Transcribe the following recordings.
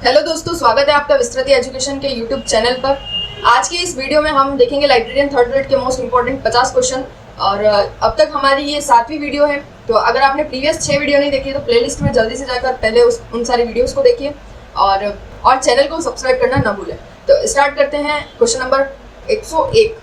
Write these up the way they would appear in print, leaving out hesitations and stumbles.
Hello दोस्तों, स्वागत है आपका विस्तृति एजुकेशन के यूट्यूब चैनल पर। आज की इस वीडियो में हम देखेंगे लाइब्रेरियन थर्ड ग्रेड के मोस्ट इंपॉर्टेंट 50 क्वेश्चन। और अब तक हमारी ये 7वीं वीडियो है। तो अगर आपने प्रीवियस 6 वीडियो नहीं देखी तो प्लेलिस्ट में जल्दी से जाकर पहले उन सारी वीडियोस को देखिए और चैनल को सब्सक्राइब करना ना भूलें। तो स्टार्ट करते हैं। क्वेश्चन नंबर 101,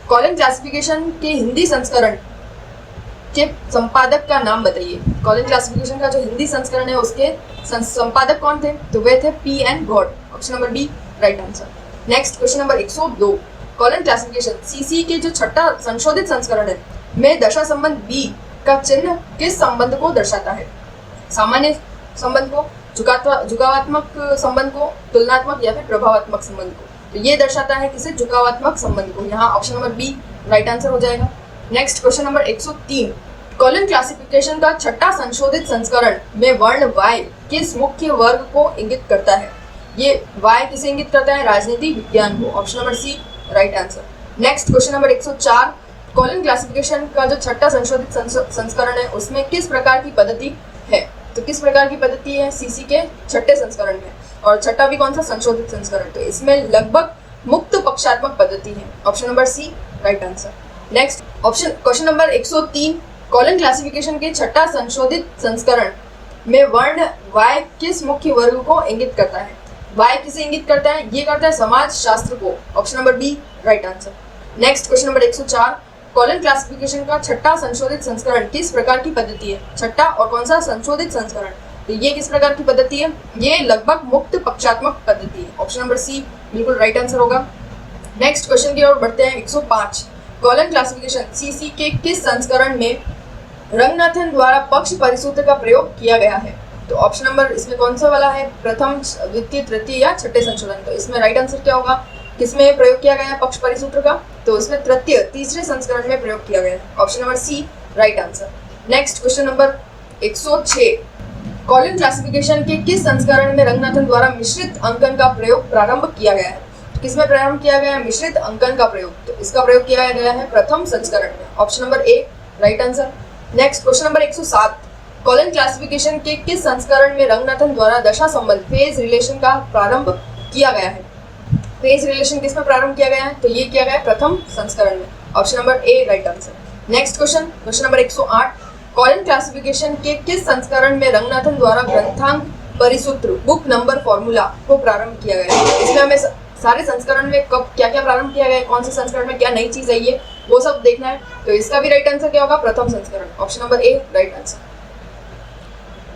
कॉलम क्लासिफिकेशन के हिंदी संस्करण के संपादक का नाम बताइए। कॉलम क्लासिफिकेशन का जो हिंदी संस्करण है उसके संपादक कौन थे? तो वे थे P.N. गॉड। Option number B right answer. Next question number 102, colon classification CC के जो छठा संशोधित संस्करण है में दशा संबंध B का चिन्ह किस संबंध को दर्शाता है? सामान्य संबंध को, झुकावात्मक संबंध को, तुलनात्मक या फिर प्रभावात्मक संबंध को? तो ये दर्शाता है किसे? झुकावात्मक संबंध को। यहाँ option number B right answer हो जाएगा। Next question number 103, colon classification का छठा संशोधित संस्करण में वर्ण Y किस मुख्य वर्ग को इंगित करता है? ये Y किसे इंगित करता है? राजनीति विज्ञान को। Option number C right answer. Next question number 104, colon classification का जो छठा संशोधित संस्करण है उसमें किस प्रकार की पद्धति है? तो किस प्रकार की पद्धति है CC के छठे संस्करण में? और छठा भी कौन सा? संशोधित संस्करण। तो इसमें लगभग मुक्त पक्षात्मक पद्धति है। Option number C right answer. Next question number 103, colon classification के छठा संशोधित संस्करण में वर्ण Y किस मुख्य वर्ग को इंगित करता है? Y किसे इंगित करता है? ये करता है समाज शास्त्र को। Option number B right answer. Next question number 104, colon classification का छठा संशोधित संस्करण किस प्रकार की पद्धति है? छठा और कौन सा? संशोधित संस्करण। तो ये किस प्रकार की पद्धति है? ये लगभग मुक्त पक्षात्मक पद्धति है। ऑप्शन नंबर सी बिल्कुल राइट आंसर होगा। नेक्स्ट क्वेश्चन की ओर बढ़ते हैं। 105, कॉलम क्लासिफिकेशन CC के किस संस्करण में रंगनाथन द्वारा पक्ष परिसूत्र का प्रयोग किया गया है? तो ऑप्शन नंबर इसमें कौन सा वाला है? प्रथम, द्वितीय, तृतीय या छठे संशोधन? तो इसमें राइट आंसर क्या होगा? किसमें प्रयोग किया गया है पक्ष परिसूत्र का? तो इसमें तृतीय, तीसरे संस्करण में प्रयोग किया गया है। Option number C right answer. Next question number 106, colon classification के किस संस्करण में रंगनाथन द्वारा मिश्रित अंकन का प्रयोग प्रारंभ किया गया है? किसमें प्रारंभ किया गया है मिश्रित अंकन का प्रयोग? तो इसका प्रयोग किया गया है प्रथम संस्करण में। ऑप्शन नंबर ए right answer. Next question number 107, column classification के किस संस्करण में रंगनाथन द्वारा दशा संबंध फेज रिलेशन का प्रारंभ किया गया है? फेज रिलेशन किसमें प्रारंभ किया गया है? तो ये किया गया है प्रथम संस्करण में। ऑप्शन नंबर ए right answer. Next question number 108, column classification के किस संस्करण में रंगनाथन द्वारा ग्रंथांक परिसूत्र बुक नंबर फॉर्मूला को प्रारंभ किया गया है? इसमें हमें सारे संस्करण में कब क्या क्या प्रारंभ किया गया है, कौन से संस्करण में क्या नई चीज है, ये वो सब देखना है। तो इसका भी राइट आंसर क्या होगा? प्रथम संस्करण। ऑप्शन नंबर ए राइट आंसर।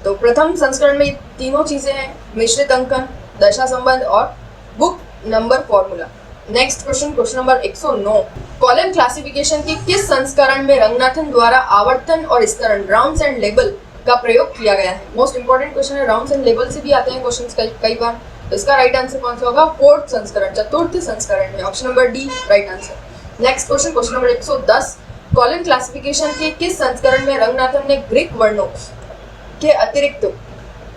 तो प्रथम संस्करण में तीनों चीजें हैं, मिश्रित अंकन, दशा संबंध और book number formula. Next question number 109, column classification के किस संस्करण में रंगनाथन द्वारा आवर्तन और स्तरण राउंड्स एंड लेबल का प्रयोग किया गया है? मोस्ट इंपॉर्टेंट क्वेश्चन है। राउंड्स एंड लेबल से भी आते हैं क्वेश्चन कई बार। तो इसका राइट आंसर कौन सा होगा? फोर्थ संस्करण, चतुर्थ संस्करण में। Option number D right answer. Next question number 110, column classification के किस संस्करण में रंगनाथन ने ग्रीक वर्णों के अतिरिक्त,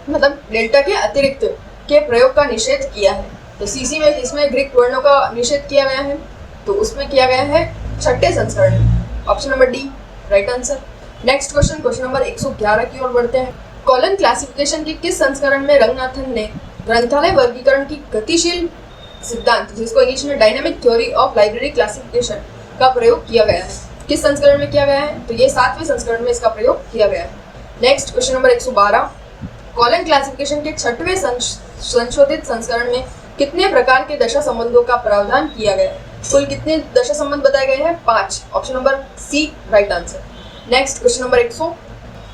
मतलब डेल्टा के अतिरिक्त के प्रयोग का निषेध किया है? तो CC में इसमें ग्रीक वर्णों का निषेध किया गया है, तो उसमें किया गया है छठे संस्करण में। Option number D right answer. Next question number 111 की ओर बढ़ते हैं। कॉलम क्लासिफिकेशन के किस संस्करण में रंगनाथन ने ग्रंथालय वर्गीकरण की गतिशील सिद्धांत, जिसको इंग्लिश में dynamic theory of library classification का प्रयोग किया गया है? किस संस्करण में किया गया है? तो ये 7वें संस्करण में इसका प्रयोग किया गया है। Next question number 112, column classification के छठवें संशोधित संस्करण में कितने प्रकार के दशा संबंधों का प्रावधान किया गया है? कुल कितने दशा संबंध बताए गए हैं? 5। Option number C right answer. Next question number 100,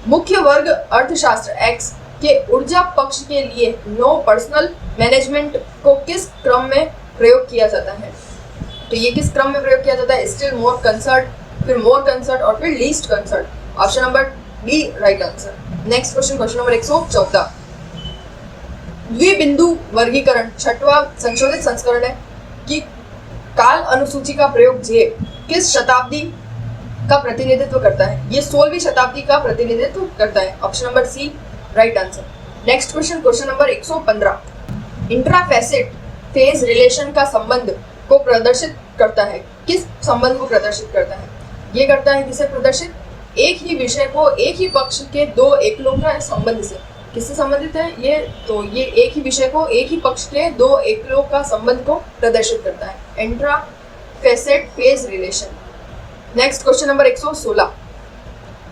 मुख्य वर्ग अर्थशास्त्र X के ऊर्जा पक्ष के लिए नो पर्सनल मैनेजमेंट को किस क्रम में प्रयोग किया जाता है? तो ये किस क्रम में प्रयोग किया जाता है? स्टिल, मोर कंसर्ट, फिर मोर कंसर्ट और फिर least concert. Option number B right answer. Next question number 114, द्विबिंदु वर्गीकरण छठवां संशोधित संस्करण है कि काल अनुसूची का प्रयोग जे किस शताब्दी का प्रतिनिधित्व करता है? ये 16वीं शताब्दी का प्रतिनिधित्व करता है। Option number C right answer. Next question number 115, intrafacet phase relation का संबंध को प्रदर्शित करता है? किस संबंध को प्रदर्शित करता है? ये करता है किसे प्रदर्शित? एक ही विषय को एक ही पक्ष के दो एकलों का संबंध से। किससे संबंधित है ये? तो ये एक ही विषय को, एक ही पक्ष के दो एकलों का संबंध को प्रदर्शित करता है। Intra facet phase relation. Next question number 116,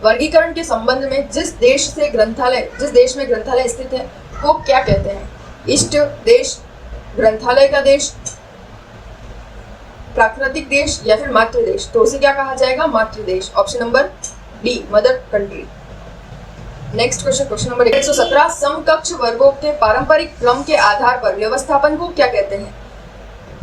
वर्गीकरण के संबंध में जिस देश में ग्रंथालय स्थित है वो क्या कहते हैं? इष्ट देश, ग्रंथालय का देश, प्राकृतिक देश या फिर मातृ देश? तो उसे क्या कहा जाएगा? मातृ देश। Option number D, mother country. Next question number 117, समकक्ष वर्गों के पारंपरिक क्रम के आधार पर व्यवस्थापन को क्या कहते हैं?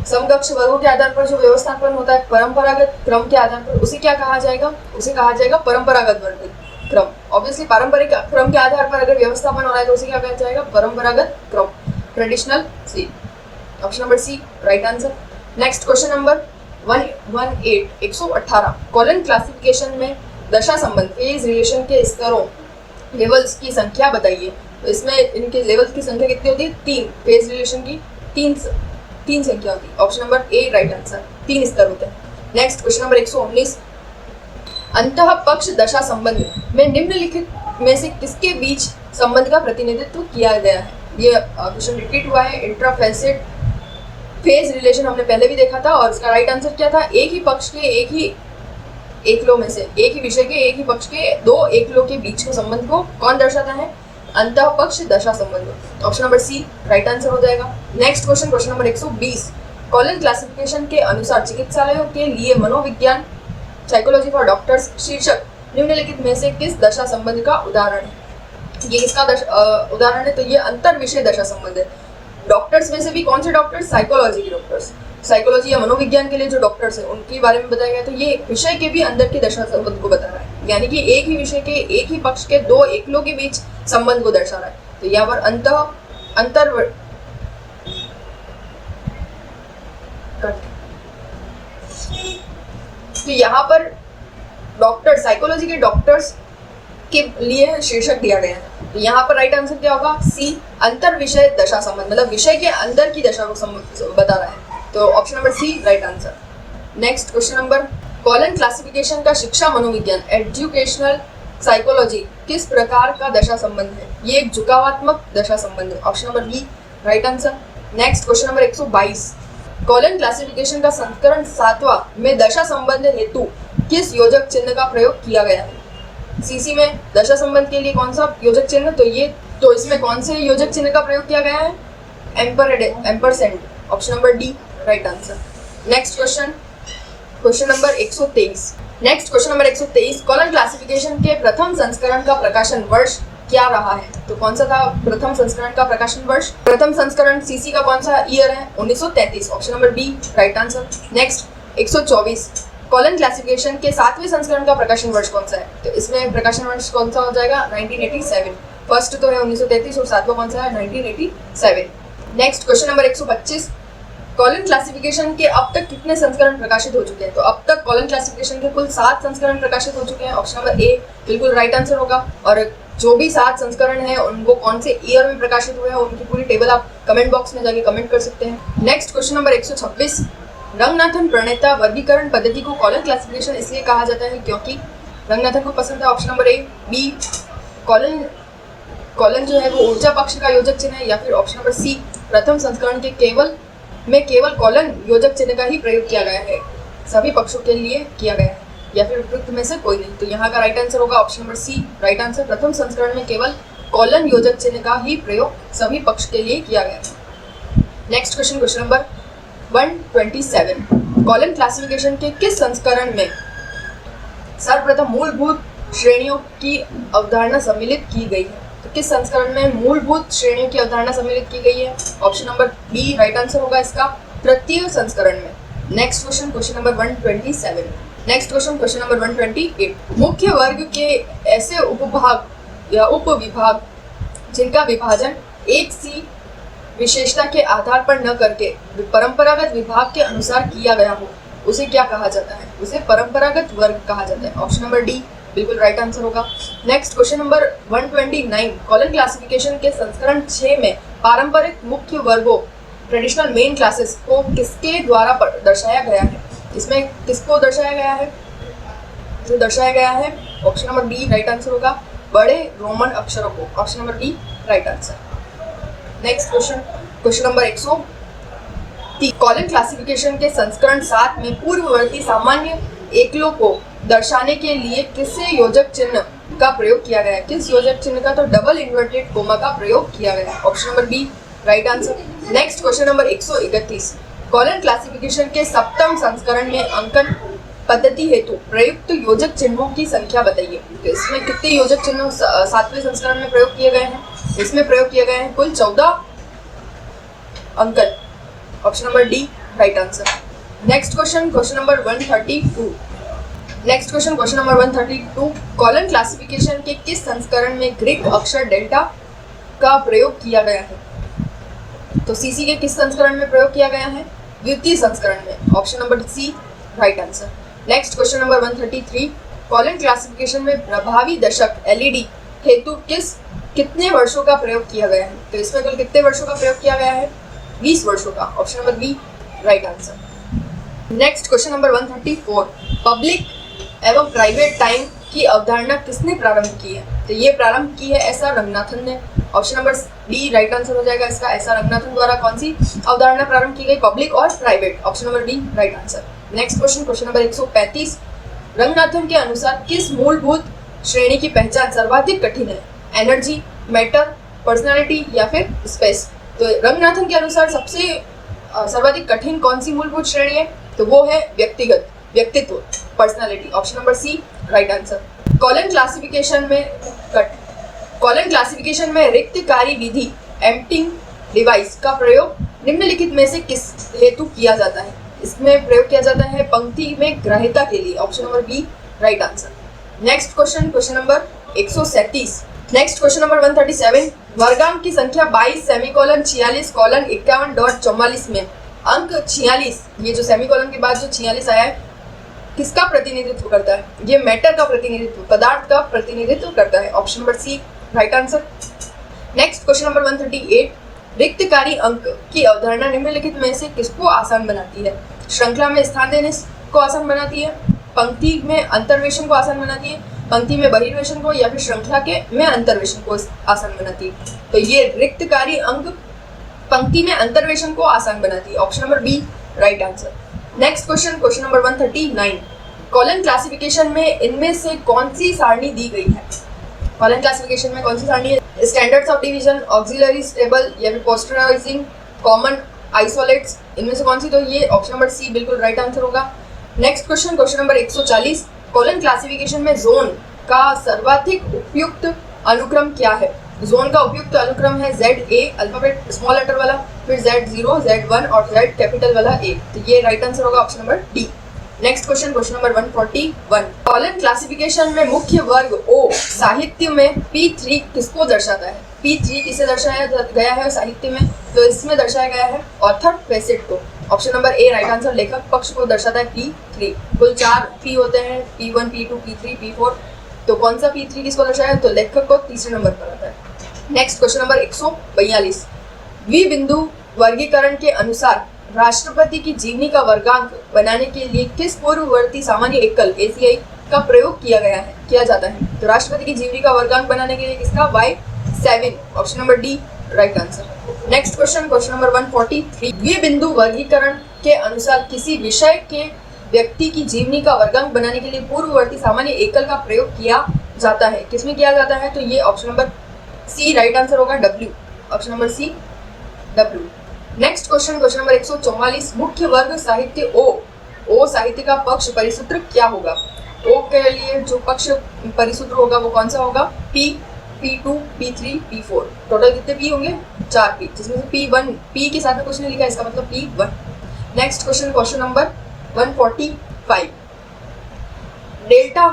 समकक्ष वर्गों के आधार पर जो व्यवस्थापन होता है परंपरागत क्रम के आधार पर, उसे क्या कहा जाएगा? उसे कहा जाएगा परंपरागत वर्ग क्रम। ऑब्वियसली पारंपरिक क्रम के आधार पर अगर व्यवस्थापन हो रहा है तो उसे क्या कहा जाएगा? परंपरागत क्रम, traditional C. Option number C right answer. Next question number 118, colon classification में दशा संबंध फेज रिलेशन के स्तरों लेवल्स की संख्या बताइए। तो इसमें इनके लेवल्स की संख्या कितनी होती है? 3। फेज रिलेशन की तीन संख्या होती है। ऑप्शन नंबर ए राइट आंसर, 3 स्तर होते हैं। नेक्स्ट क्वेश्चन नंबर 119, अंतः पक्ष दशा संबंध में निम्नलिखित में से किसके बीच संबंध का प्रतिनिधित्व किया गया है? ये क्वेश्चन रिपीट हुआ है। इंट्राफेसेट फेज रिलेशन हमने पहले भी देखा था और इसका राइट आंसर क्या था? एक ही पक्ष के एक ही एकलों में से, एक ही विषय के एक ही पक्ष के दो एकलों के बीच के संबंध को कौन दर्शाता है? अंतः पक्ष दशा संबंध। Option number C right answer हो जाएगा। Next question number 120, colon classification के अनुसार चिकित्सालयों के लिए मनोविज्ञान, साइकोलॉजी फॉर डॉक्टर्स शीर्षक निम्नलिखित में से किस दशा संबंध का उदाहरण है? ये इसका उदाहरण है, तो ये अंतर विषय दशा संबंध है। डॉक्टर्स में से भी कौन से डॉक्टर्स? साइकोलॉजी के डॉक्टर्स, साइकोलॉजी या मनोविज्ञान के लिए जो डॉक्टर्स हैं उनके बारे में बताया गया। तो ये विषय के भी अंदर की दशा संबंध को बता रहा है, यानी कि एक ही विषय के एक ही पक्ष के दो एकलों के बीच संबंध को दर्शा रहा है। तो यहाँ पर तो यहाँ पर डॉक्टर, साइकोलॉजी के डॉक्टर्स के लिए शीर्षक दिया गया है। तो यहाँ पर राइट आंसर क्या होगा? सी, अंतर विषय दशा संबंध, मतलब विषय के अंदर की दशा को बता रहा है। तो option number C right answer. Next question number, colon classification का शिक्षा मनोविज्ञान, एजुकेशनल साइकोलॉजी किस प्रकार का दशा संबंध है? ये एक झुकावात्मक दशा संबंध है। Option number B right answer. Next question number 122, colon classification का संस्करण 7वां में दशा संबंध हेतु किस योजक चिन्ह का प्रयोग किया गया है? सीसी में दशा संबंध के लिए कौन सा योजक चिन्ह? तो इसमें कौन से योजक चिन्ह का प्रयोग किया गया है? Ampersand. Option number D right answer. Next question number 123। Next question number 123, colon classification के प्रथम संस्करण का प्रकाशन वर्ष क्या रहा है? तो कौन सा था प्रथम संस्करण का प्रकाशन वर्ष? प्रथम संस्करण सीसी का कौन सा ईयर है? 1933। Option number B right answer. Next 124, colon classification के 7वें संस्करण का प्रकाशन वर्ष कौन सा है? तो इसमें प्रकाशन वर्ष कौन सा हो जाएगा? 1987। फर्स्ट तो है 1933 और 7वां कौन सा है? 1987। Next question number 125, colon classification के अब तक कितने संस्करण प्रकाशित हो चुके हैं? तो अब तक कॉलन क्लासिफिकेशन के कुल 7 संस्करण प्रकाशित हो चुके हैं। ऑप्शन नंबर ए बिल्कुल राइट आंसर होगा। और जो भी 7 संस्करण हैं उनको कौन से ईयर में प्रकाशित हुए हैं उनकी पूरी टेबल आप कमेंट बॉक्स में जाके कमेंट कर सकते हैं। नेक्स्ट क्वेश्चन नंबर 126, रंगनाथन प्रणेता वर्गीकरण पद्धति को कॉलन क्लासिफिकेशन इसलिए कहा जाता है क्योंकि रंगनाथन को पसंद है। Option number A B, colon जो है वो ऊर्जा पक्ष का योजक चिन्ह है, या फिर ऑप्शन नंबर सी, प्रथम संस्करण के केवल कॉलन योजक चिन्ह का ही प्रयोग किया गया है, सभी पक्षों के लिए किया गया है, या फिर उपयुक्त में से कोई नहीं। तो यहाँ का राइट आंसर होगा option number C right answer. प्रथम संस्करण में केवल कॉलन योजक चिन्ह का ही प्रयोग सभी पक्ष के लिए किया गया है। Next question number 127, colon classification के किस संस्करण में सर्वप्रथम मूलभूत श्रेणियों की अवधारणा सम्मिलित की गई है? तो किस संस्करण में मूलभूत श्रेणियों की अवधारणा सम्मिलित की गई है? Option number B right answer होगा इसका, तृतीय संस्करण में। Next question number 127। Next question number 128, मुख्य वर्ग के ऐसे उपभाग या उपविभाग जिनका विभाजन एक सी विशेषता के आधार पर न करके परंपरागत विभाग के अनुसार किया गया हो, उसे क्या कहा जाता है? उसे परंपरागत वर्ग कहा जाता है। ऑप्शन नंबर डी बिल्कुल राइट आंसर होगा। Next question number 129, colon classification के संस्करण 6 में पारंपरिक मुख्य वर्गों ट्रेडिशनल मेन क्लासेस को किसके द्वारा दर्शाया गया है? इसमें किसको दर्शाया गया है? तो दर्शाया गया है option number B right answer होगा, बड़े रोमन अक्षरों को? Option number B right answer. Next question number 130। Colon classification के संस्करण 7 में पूर्ववर्ती सामान्य एकलों को दर्शाने के लिए किस योजक चिन्ह का प्रयोग किया गया है? किस योजक चिन्ह का? तो डबल इन्वर्टेड कोमा का प्रयोग किया गया है। Option number B right answer. Next question number 131। Colon classification के 7वें संस्करण में अंकन पद्धति हेतु प्रयुक्त योजक चिन्हों की संख्या बताइए। तो इसमें कितने योजक चिन्ह 7वें संस्करण में प्रयोग किए गए हैं? इसमें प्रयोग किए गए हैं कुल 14 अंकन। Option number D right answer. Next question number 132। Next question number 132। Colon classification के किस संस्करण में ग्रीक अक्षर डेल्टा का प्रयोग किया गया है? तो सीसी के किस संस्करण में प्रयोग किया गया है? द्वितीय संस्करण में। Option number C right answer. Next question number 133। Colon classification में प्रभावी दशक एलईडी हेतु कितने वर्षों का प्रयोग किया गया है? तो इसमें कुल कितने वर्षों का प्रयोग किया गया है? 20 वर्षों का। Option number B right answer. Next question number 134। Public एवं प्राइवेट टाइम की अवधारणा किसने प्रारंभ की है? तो ये प्रारंभ की है एसआर रंगनाथन ने। Option number B right answer हो जाएगा इसका। एसआर रंगनाथन द्वारा कौन सी अवधारणा प्रारंभ की गई? पब्लिक और private. Option number B right answer. Next question number 135। Ranganathan के अनुसार किस मूलभूत श्रेणी की पहचान सर्वाधिक कठिन है? एनर्जी, मैटर, पर्सनालिटी या फिर स्पेस? तो रंगनाथन के अनुसार सबसे सर्वाधिक कठिन कौन सी मूलभूत श्रेणी है? तो वो है व्यक्तित्व, personality. Option number C right answer. Colon classification में रिक्तकारी विधि एम्प्टिंग डिवाइस का प्रयोग निम्नलिखित में से किस हेतु किया जाता है? इसमें प्रयोग किया जाता है पंक्ति में ग्राह्यता के लिए। Option number B right answer. Next question number 137। Next question number 137। वर्गांक की संख्या 22 सेमीकोलन 46 कोलन 51.44 में अंक 46, ये जो सेमीकोलन के बाद जो 46 आया है, किसका प्रतिनिधित्व करता है? ये मैटर का प्रतिनिधित्व, पदार्थ का प्रतिनिधित्व करता है। Option number C right answer. Next question number 138। रिक्तकारी अंक की अवधारणा निम्नलिखित में से किसको आसान बनाती है? श्रृंखला में स्थान देने को आसान बनाती है, पंक्ति में अंतर्वेशन को आसान बनाती है, पंक्ति में बहिर्वेशन को, या फिर श्रृंखला के में अंतर्वेशन को आसान बनाती है? तो ये रिक्तकारी अंक पंक्ति में अंतर्वेशन को आसान बनाती है। Option number B right answer. Next question number 139। Colon classification में इनमें से कौन सी सारणी दी गई है? कॉलन क्लासिफिकेशन में कौन सी सारणी है? Standards of division, auxiliary stable या फिर पोस्टराइजिंग, कॉमन, आइसोलेट्स, इनमें से कौन सी? तो ये ऑप्शन नंबर सी बिल्कुल राइट आंसर होगा। Next question number 140। Colon classification में जोन का सर्वाधिक उपयुक्त अनुक्रम क्या है? जोन का उपयुक्त अनुक्रम है ZA अल्फाबेट स्मॉल लेटर वाला, फिर Z0, Z1 और Z कैपिटल वाला A। तो ये राइट आंसर होगा option number D. Next question number 141। Colon classification में मुख्य वर्ग O साहित्य में P3 किसको दर्शाता है? P3 किसे दर्शाया गया है साहित्य में? तो इसमें दर्शाया गया है ऑथर फेसेट को। ऑप्शन नंबर ए राइट आंसर। लेखक पक्ष को दर्शाता है P3। कुल 4 P होते हैं, P1, P2, P3, P4। तो कौन सा P3 किसको दर्शाया? तो लेखक को तीसरे नंबर पर आता है। Next question number 142। द्विबिंदु वर्गीकरण के अनुसार राष्ट्रपति की जीवनी का वर्गांक बनाने के लिए किस पूर्ववर्ती सामान्य एकल ACI का प्रयोग किया जाता है? तो राष्ट्रपति की जीवनी का वर्गांक बनाने के लिए किसका? Y7। Option number D right answer. Next question number 143। द्विबिंदु वर्गीकरण के अनुसार किसी विषय के व्यक्ति की जीवनी का वर्गांक बनाने के लिए पूर्ववर्ती सामान्य एकल का प्रयोग किया जाता है। किसमें किया जाता है? तो ये option number C right answer होगा, W। Option number C W। Next question number 144। मुख्य वर्ग साहित्य O साहित्य का पक्ष परिसूत्र क्या होगा? O के लिए जो पक्ष परिसूत्र होगा वो कौन सा होगा? P, P2, P3, P4। Total कितने P होंगे? 4 P, जिसमें से P1 P के साथ में कुछ नहीं लिखा है, इसका मतलब P1। Next question number 145। Delta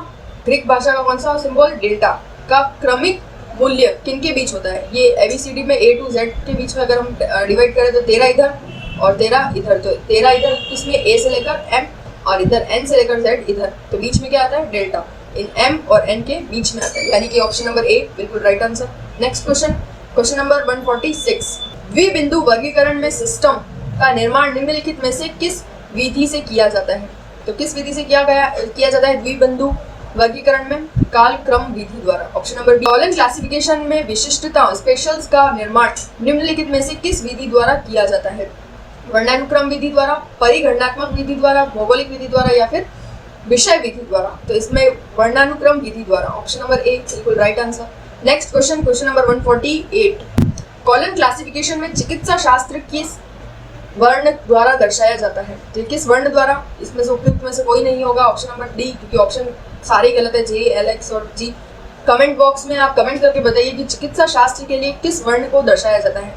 Greek भाषा का कौन सा सिंबल? डेल्टा का क्रमिक मूल्य किन के बीच होता है? ये ABCD में A to Z के बीच में अगर हम डिवाइड करें तो 13 इधर और 13 इधर। तो 13 इधर किसमें? A से लेकर M और इधर N से लेकर Z इधर। तो बीच में क्या आता है? डेल्टा। इन M और N के बीच में आता है, यानी कि ऑप्शन नंबर A बिल्कुल right answer. Next question number 146। द्विबिंदु वर्गीकरण में सिस्टम का निर्माण निम्नलिखित में से किस विधि से किया जाता है? तो किस विधि से किया जाता है द्विबिंदु वर्गीकरण में कालक्रम विधि द्वारा। Option number B. Colon classification में विशिष्टता स्पेशल्स का निर्माण निम्नलिखित में से किस विधि द्वारा किया जाता है? वर्णानुक्रम विधि द्वारा, परिगणनात्मक विधि द्वारा, भौगोलिक विधि द्वारा या फिर विषय विधि द्वारा। तो इसमें वर्णानुक्रम विधि द्वारा। ऑप्शन नंबर ए बिल्कुल right answer. Next question, question number 148। Colon classification में चिकित्सा शास्त्र किस वर्ण द्वारा दर्शाया जाता है? तो किस वर्ण द्वारा? इसमें से उपयुक्त में से कोई नहीं होगा। ऑप्शन नंबर डी, क्योंकि ऑप्शन सारे गलत है, जे, एल, एक्स और जी। कमेंट बॉक्स में आप कमेंट करके बताइए कि चिकित्सा शास्त्र के लिए किस वर्ण को दर्शाया जाता है।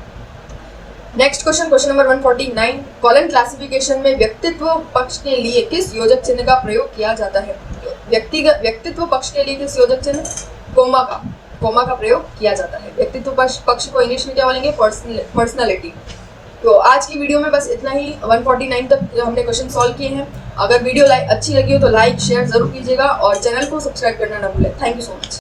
Next question, question number 149। Colon classification में व्यक्तित्व पक्ष के लिए किस योजक चिन्ह का प्रयोग किया जाता है? व्यक्तित्व पक्ष के लिए किस योजक चिन्ह? कोमा का प्रयोग किया जाता है। व्यक्तित्व पक्ष को इंग्लिश में क्या बोलेंगे? पर्सनैलिटी। तो आज की वीडियो में बस इतना ही। 149 तक हमने क्वेश्चन सॉल्व किए हैं। अगर वीडियो अच्छी लगी हो तो लाइक शेयर जरूर कीजिएगा और चैनल को सब्सक्राइब करना ना भूलें। Thank you so much.